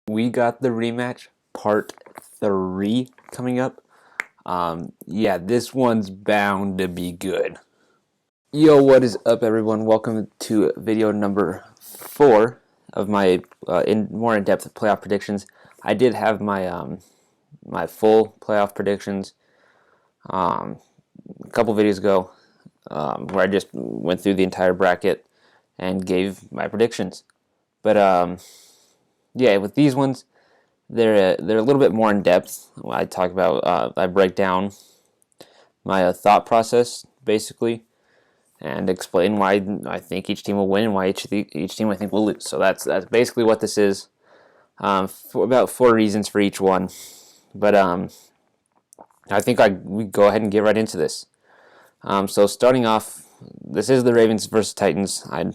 We got the rematch part 3 coming up. Yeah, this one's bound to be good. Yo, what is up, everyone? Welcome to video number 4 of my more in-depth playoff predictions. I did have my full playoff predictions a couple videos ago, where I just went through the entire bracket and gave my predictions. But yeah, with these ones, they're a little bit more in depth. I talk about I break down my thought process basically, and explain why I think each team will win and why each team I think will lose. So that's basically what this is. For about 4 reasons for each one. But I think we go ahead and get right into this. So starting off, this is the Ravens versus Titans. I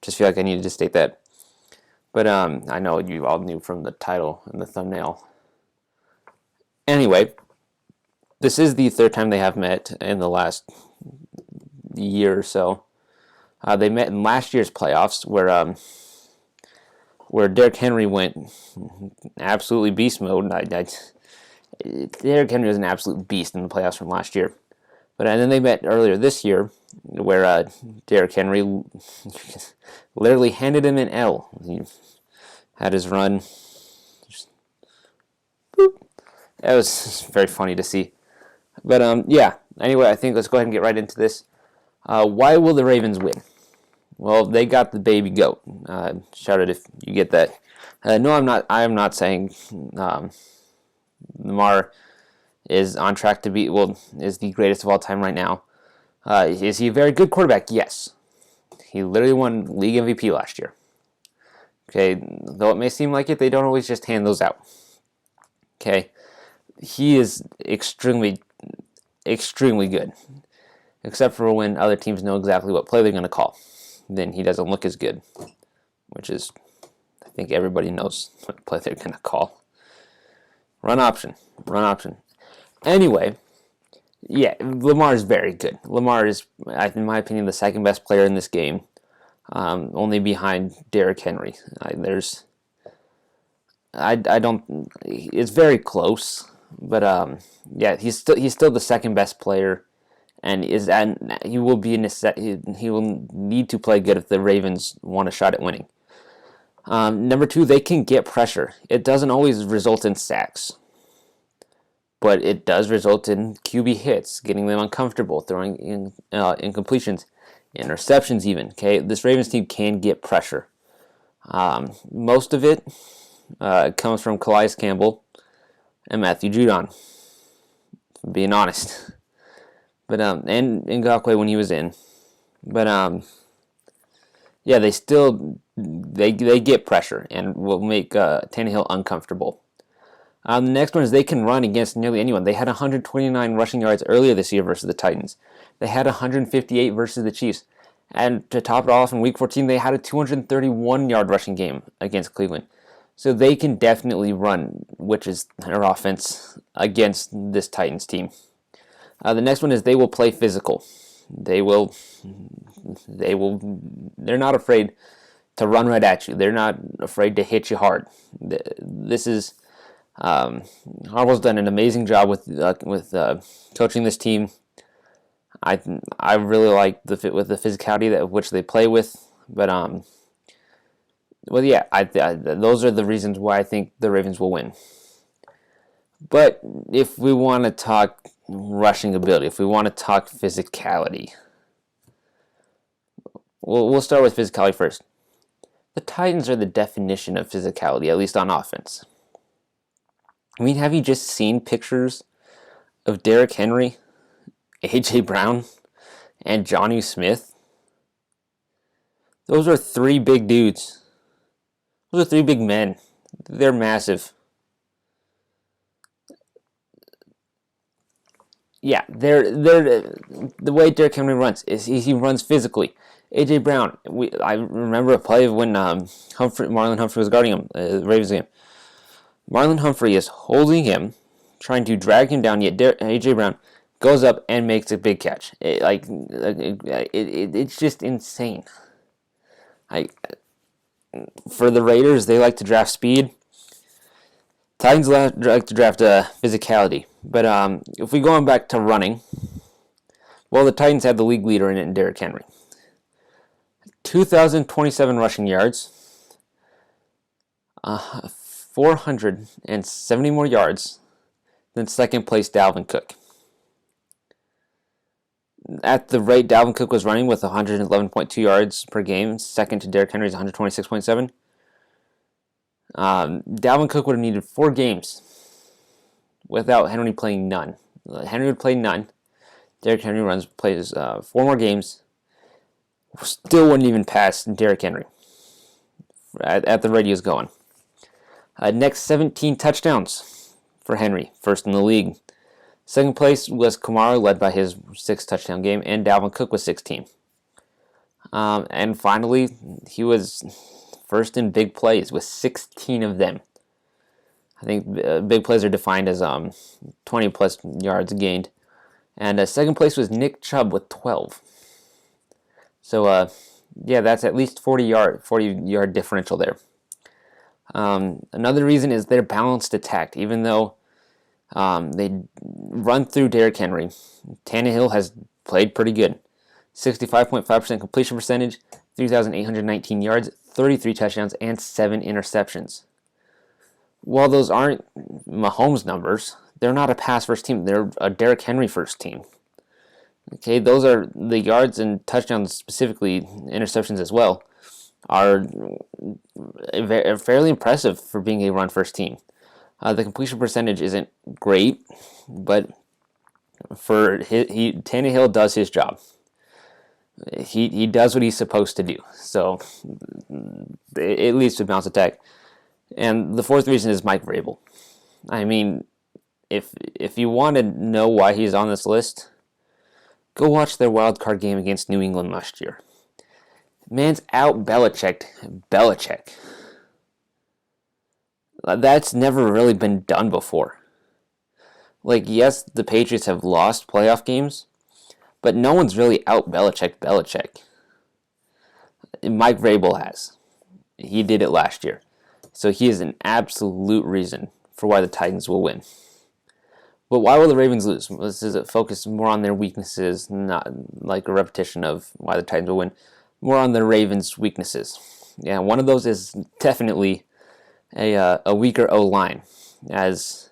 just feel like I needed to state that. But I know you all knew from the title and the thumbnail. Anyway, this is the third time they have met in the last year or so. They met in last year's playoffs, where Derrick Henry went absolutely beast mode. Derrick Henry was an absolute beast in the playoffs from last year. And then they met earlier this year, where Derrick Henry literally handed him an L. He had his run. That was very funny to see. But yeah, anyway, I think let's go ahead and get right into this. Why will the Ravens win? Well, they got the baby goat. Shout out if you get that. No, I'm not. I am not saying Lamar is on track to be, is the greatest of all time right now. Is he a very good quarterback? Yes. He literally won league MVP last year. Okay, though it may seem like it, they don't always just hand those out. Okay, he is extremely, extremely good. Except for when other teams know exactly what play they're going to call. Then he doesn't look as good, which is, I think everybody knows what play they're going to call. Run option. Anyway, yeah, Lamar is very good. Lamar is, in my opinion, the second best player in this game, only behind Derrick Henry. It's very close, but yeah, he's still the second best player, and he will need to play good if the Ravens want a shot at winning. Number 2, they can get pressure. It doesn't always result in sacks, but it does result in QB hits, getting them uncomfortable, throwing in incompletions, interceptions even. Okay, this Ravens team can get pressure. Most of it comes from Calais Campbell and Matthew Judon, being honest. But and Ngakoue when he was in. But yeah, they get pressure and will make Tannehill uncomfortable. The next one is they can run against nearly anyone. They had 129 rushing yards earlier this year versus the Titans. They had 158 versus the Chiefs. And to top it off, in Week 14, they had a 231-yard rushing game against Cleveland. So they can definitely run, which is their offense, against this Titans team. The next one is they will play physical. They're not afraid to run right at you. They're not afraid to hit you hard. This is Harbaug's done an amazing job with coaching this team. I really like the fit with the physicality which they play with, but well, yeah, those are the reasons why I think the Ravens will win. But if we want to talk rushing ability, if we want to talk physicality, we'll start with physicality first. The Titans are the definition of physicality, at least on offense. I mean, have you just seen pictures of Derrick Henry, A.J. Brown, and Jonnu Smith? Those are 3 big dudes. Those are 3 big men. They're massive. Yeah, the way Derrick Henry runs is he runs physically. A.J. Brown, I remember a play when Marlon Humphrey was guarding him, the Ravens game. Marlon Humphrey is holding him, trying to drag him down, yet A.J. Brown goes up and makes a big catch. It's just insane. For the Raiders, they like to draft speed. Titans like to draft physicality, but if we go on back to running, well, the Titans had the league leader in it in Derrick Henry. 2,027 rushing yards, 470 more yards than second place Dalvin Cook. At the rate Dalvin Cook was running with 111.2 yards per game, second to Derrick Henry's 126.7. Dalvin Cook would have needed 4 games without Henry playing none. Henry would play none. Derrick Henry plays 4 more games. Still wouldn't even pass Derrick Henry at the rate he was going. Next, 17 touchdowns for Henry, first in the league. Second place was Kamara, led by his 6th touchdown game, and Dalvin Cook with 16. And finally, he was first in big plays with 16 of them. I think big plays are defined as 20 plus yards gained. And second place was Nick Chubb with 12. So yeah, that's at least 40 yard differential there. Another reason is their balanced attack. Even though they run through Derrick Henry, Tannehill has played pretty good. 65.5% completion percentage, 3,819 yards, 33 touchdowns, and 7 interceptions. While those aren't Mahomes numbers, they're not a pass-first team. They're a Derrick Henry first team. Okay, those are the yards and touchdowns, specifically interceptions as well, are fairly impressive for being a run-first team. The completion percentage isn't great, but Tannehill does his job. He does what he's supposed to do. So it leads to a balanced attack. And the fourth reason is Mike Vrabel. I mean, if you want to know why he's on this list, go watch their wild card game against New England last year. Man's out Belichick. That's never really been done before. Like, yes, the Patriots have lost playoff games, but no one's really out Belichick. Mike Vrabel has. He did it last year. So he is an absolute reason for why the Titans will win. But why will the Ravens lose? This is focus more on their weaknesses, not like a repetition of why the Titans will win. More on the Ravens' weaknesses. Yeah, one of those is definitely a weaker O-line, as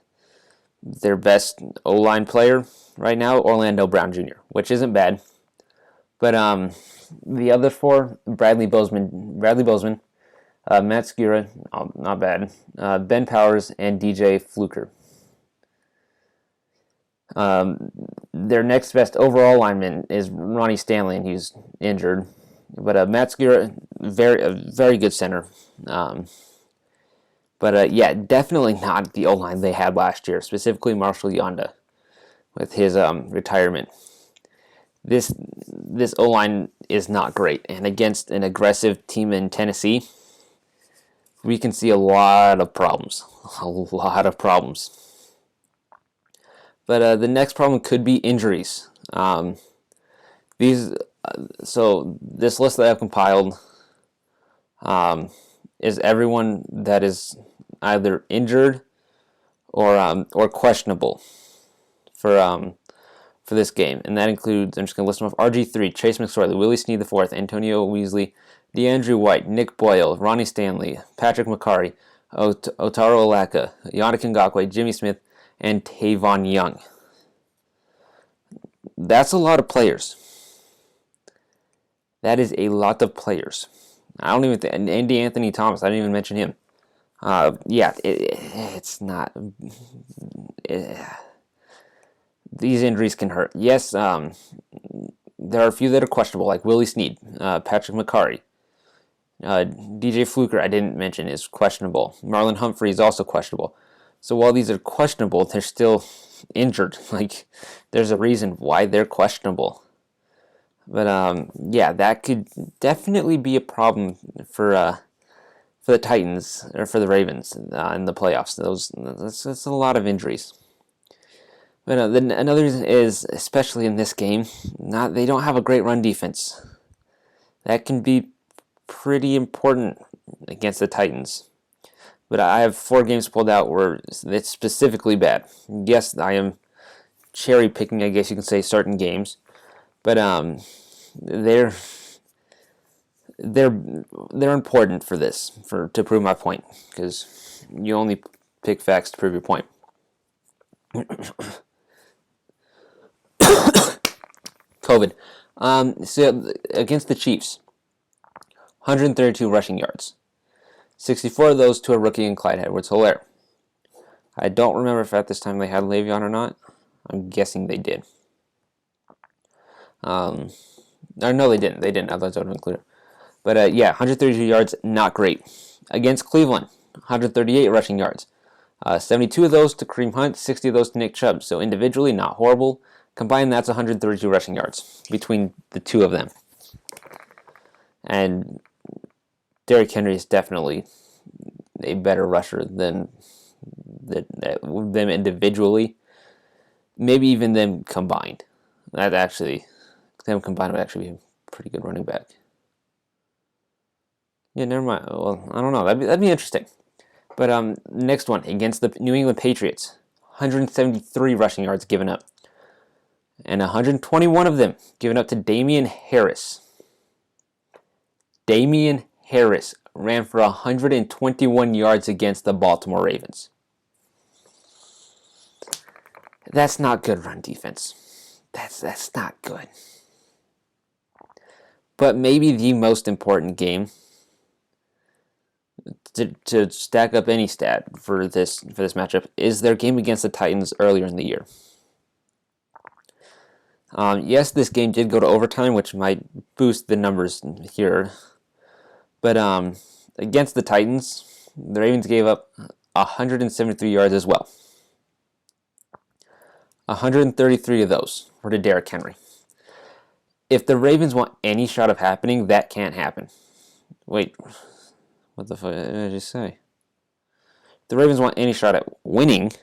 their best O-line player right now, Orlando Brown Jr., which isn't bad. But the other 4, Bradley Bozeman, Matt Skura, not bad, Ben Powers, and DJ Fluker. Their next best overall lineman is Ronnie Stanley, and he's injured. But Matt Skura, very good center. But yeah, definitely not the O-line they had last year, specifically Marshall Yonda with his retirement. This O-line is not great, and against an aggressive team in Tennessee, we can see a lot of problems. But the next problem could be injuries. So this list that I've compiled is everyone that is either injured or questionable for this game, and that includes, I'm just going to list them off: RG3, Chase McSorley, Willie Snead IV, Antonio Weasley, DeAndrew White, Nick Boyle, Ronnie Stanley, Patrick McCarry, Otaro Alaka, Yannick Ngakoue, Jimmy Smith, and Tavon Young. That's a lot of players. That is a lot of players. I don't even think, Andy Anthony Thomas, I didn't even mention him. It's not. These injuries can hurt. Yes, there are a few that are questionable, like Willie Snead, Patrick McCarry. DJ Fluker, I didn't mention, is questionable. Marlon Humphrey is also questionable. So while these are questionable, they're still injured. Like, there's a reason why they're questionable. But yeah, that could definitely be a problem for the Titans or for the Ravens in the playoffs. That's a lot of injuries. But then another reason is, especially in this game, they don't have a great run defense. That can be pretty important against the Titans. But I have 4 games pulled out where it's specifically bad. Yes, I am cherry picking, I guess you can say, certain games, but they're they're important for this to prove my point, because you only pick facts to prove your point. COVID. So against the Chiefs, 132 rushing yards. 64 of those to a rookie and Clyde Edwards-Helaire. I don't remember if at this time they had Le'Veon or not. I'm guessing they did. Or no, they didn't. They didn't. Otherwise, I would have included it. But yeah, 132 yards, not great. Against Cleveland, 138 rushing yards. 72 of those to Kareem Hunt, 60 of those to Nick Chubb. So individually, not horrible. Combined, that's 132 rushing yards between the two of them. And Derrick Henry is definitely a better rusher than them individually. Maybe even them combined. Them combined would actually be a pretty good running back. Yeah, never mind. Well, I don't know. That'd be interesting. But next one, against the New England Patriots, 173 rushing yards given up. And 121 of them given up to Damian Harris. Damian Harris ran for 121 yards against the Baltimore Ravens. That's not good run defense. That's not good. But maybe the most important game to stack up any stat for this matchup is their game against the Titans earlier in the year. Yes, this game did go to overtime, which might boost the numbers here. But against the Titans, the Ravens gave up 173 yards as well. 133 of those were to Derrick Henry. If the Ravens want any shot of happening, that can't happen. Wait, what the fuck did I just say? If the Ravens want any shot at winning,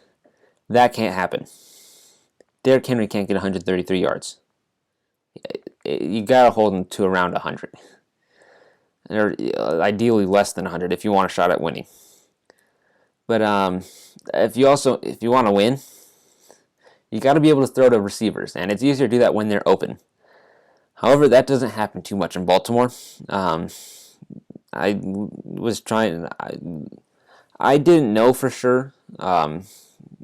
that can't happen. Derrick Henry can't get 133 yards. You gotta hold him to around 100. Or ideally less than 100 if you want a shot at winning. But if you want to win, you got to be able to throw to receivers, and it's easier to do that when they're open. However, that doesn't happen too much in Baltimore. I didn't know for sure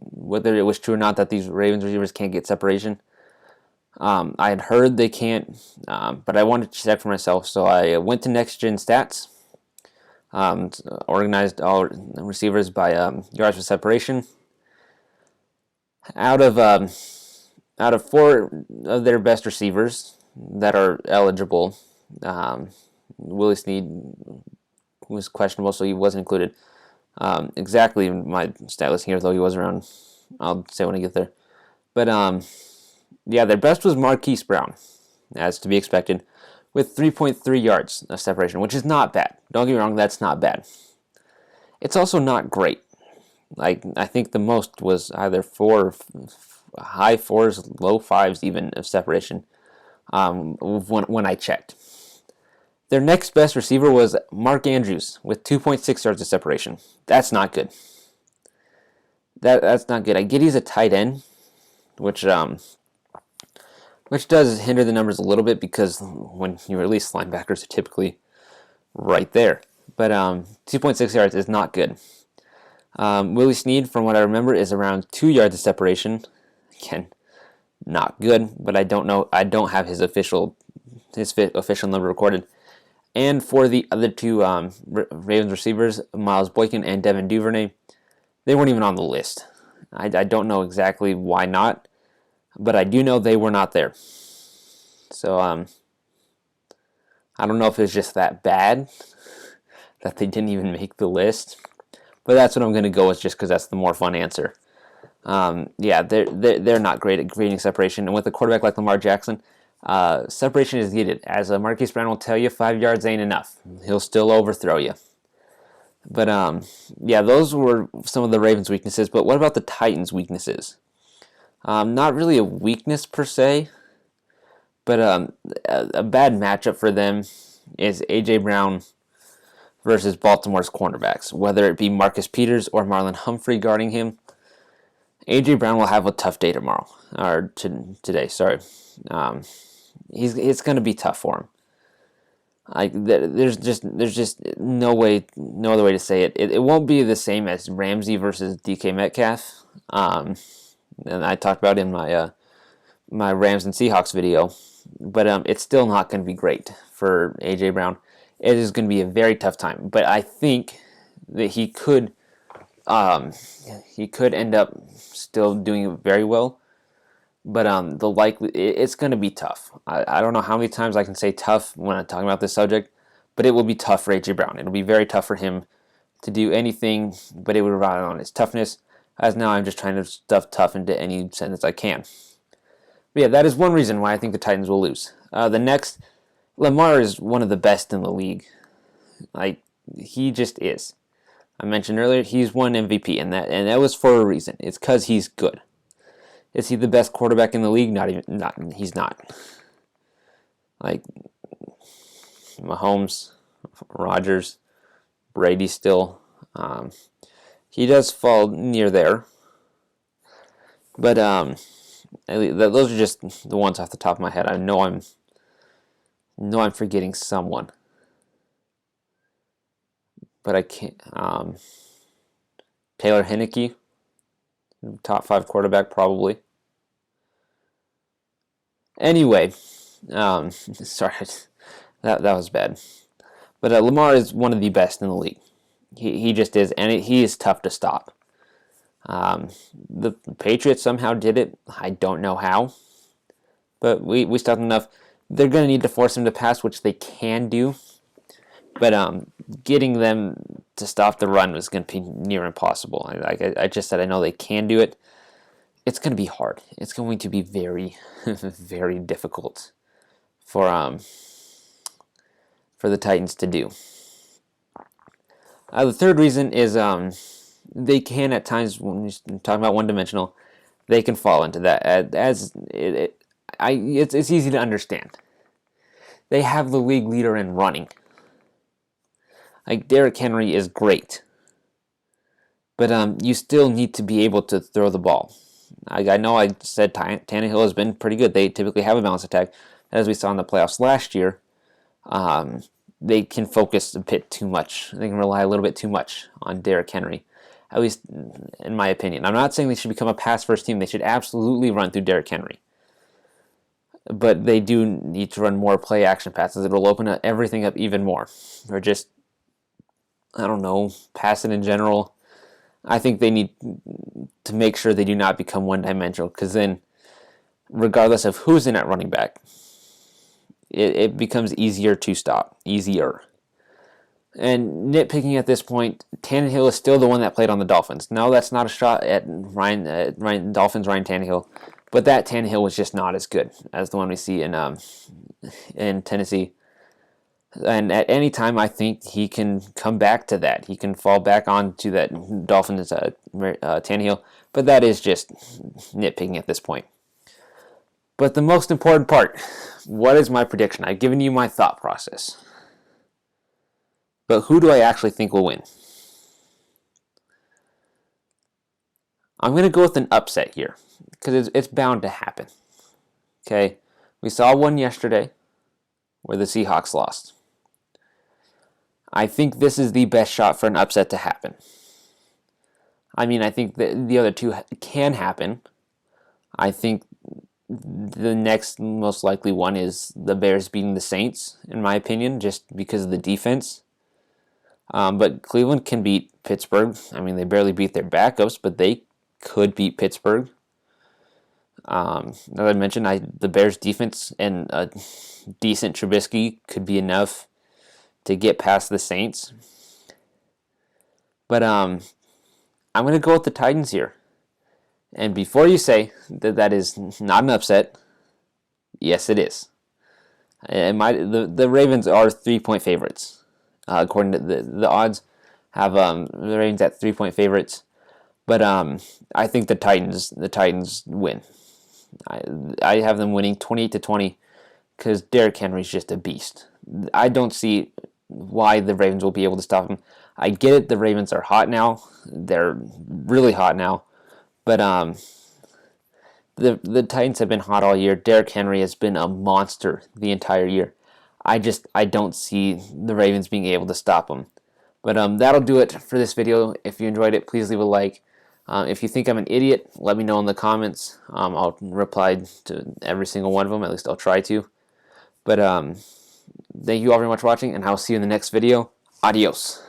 whether it was true or not that these Ravens receivers can't get separation. I had heard they can't, but I wanted to check for myself, so I went to Next Gen Stats, organized all receivers by yards for separation. Out of 4 of their best receivers that are eligible, Willie Snead was questionable, so he wasn't included. Exactly my stat list here, though he was around. I'll say when I get there. But yeah, their best was Marquise Brown, as to be expected, with 3.3 yards of separation, which is not bad. Don't get me wrong, that's not bad. It's also not great. Like, I think the most was either 4, high 4s, low 5s even of separation when I checked. Their next best receiver was Mark Andrews with 2.6 yards of separation. That's not good. That's not good. I get he's a tight end, which does hinder the numbers a little bit because when you release linebackers are typically right there. But 2.6 yards is not good. Willie Snead, from what I remember, is around 2 yards of separation. Again, not good, but I don't know. I don't have his official number recorded. And for the other 2 Ravens receivers, Miles Boykin and Devin Duvernay, they weren't even on the list. I don't know exactly why not, but I do know they were not there. So I don't know if it's just that bad that they didn't even make the list. But that's what I'm going to go with just because that's the more fun answer. Yeah, they're not great at creating separation. And with a quarterback like Lamar Jackson, separation is needed. As Marquise Brown will tell you, 5 yards ain't enough. He'll still overthrow you. But yeah, those were some of the Ravens' weaknesses. But what about the Titans' weaknesses? Not really a weakness per se, but a bad matchup for them is A.J. Brown versus Baltimore's cornerbacks, whether it be Marcus Peters or Marlon Humphrey guarding him. A.J. Brown will have a tough day tomorrow, or today, sorry. It's going to be tough for him. There's just no other way to say it. It won't be the same as Ramsey versus DK Metcalf. And I talked about in my my Rams and Seahawks video, but it's still not going to be great for A.J. Brown. It is going to be a very tough time, but I think that he could end up still doing very well. But it's going to be tough. I don't know how many times I can say tough when I'm talking about this subject, but it will be tough for A.J. Brown. It'll be very tough for him to do anything, but it would rely on his toughness. As now I'm just trying to stuff tough into any sentence I can. But yeah, that is one reason why I think the Titans will lose. The next, Lamar is one of the best in the league. He just is. I mentioned earlier he's won MVP, and that was for a reason. It's because he's good. Is he the best quarterback in the league? He's not. Like Mahomes, Rodgers, Brady still. He does fall near there. But those are just the ones off the top of my head. I know I'm forgetting someone. But I can't. Taylor Heinicke, top 5 quarterback probably. Anyway, sorry, that was bad. But Lamar is one of the best in the league. He just is, and he is tough to stop. The Patriots somehow did it. I don't know how, but we stopped enough. They're going to need to force him to pass, which they can do. But getting them to stop the run was going to be near impossible. I just said I know they can do it. It's going to be hard. It's going to be very, very difficult for the Titans to do. The third reason is they can at times, when you're talking about one-dimensional, they can fall into that. It's easy to understand. They have the league leader in running. Like Derrick Henry is great, but you still need to be able to throw the ball. I know I said Tannehill has been pretty good. They typically have a balanced attack. As we saw in the playoffs last year, they can focus a bit too much. They can rely a little bit too much on Derrick Henry, at least in my opinion. I'm not saying they should become a pass-first team. They should absolutely run through Derrick Henry. But they do need to run more play-action passes. It will open everything up even more. Or just, I don't know, pass it in general. I think they need to make sure they do not become one-dimensional, because then, regardless of who's in at running back, it becomes easier to stop. Easier. And nitpicking at this point, Tannehill is still the one that played on the Dolphins. No, that's not a shot at Dolphins Ryan Tannehill, but that Tannehill was just not as good as the one we see in Tennessee. And at any time, I think he can come back to that. He can fall back onto that Dolphins Tannehill, but that is just nitpicking at this point. But the most important part, what is my prediction? I've given you my thought process. But who do I actually think will win? I'm going to go with an upset here, because it's bound to happen. Okay? We saw one yesterday where the Seahawks lost. I think this is the best shot for an upset to happen. I mean, I think the other two can happen. I think the next most likely one is the Bears beating the Saints, in my opinion, just because of the defense. But Cleveland can beat Pittsburgh. I mean, they barely beat their backups, but they could beat Pittsburgh. As I mentioned, the Bears' defense and a decent Trubisky could be enough to get past the Saints. But I'm going to go with the Titans here. And before you say that is not an upset, yes, it is. The Ravens are 3-point favorites. According to the odds, have the Ravens at 3-point favorites. But I think the Titans win. I have them winning 28-20 because Derrick Henry's just a beast. I don't see why the Ravens will be able to stop them. I get it. The Ravens are hot now. They're really hot now. But the Titans have been hot all year. Derrick Henry has been a monster the entire year. I don't see the Ravens being able to stop them. But that'll do it for this video. If you enjoyed it, please leave a like. If you think I'm an idiot, let me know in the comments. I'll reply to every single one of them. At least I'll try to. But thank you all very much for watching, and I'll see you in the next video. Adios.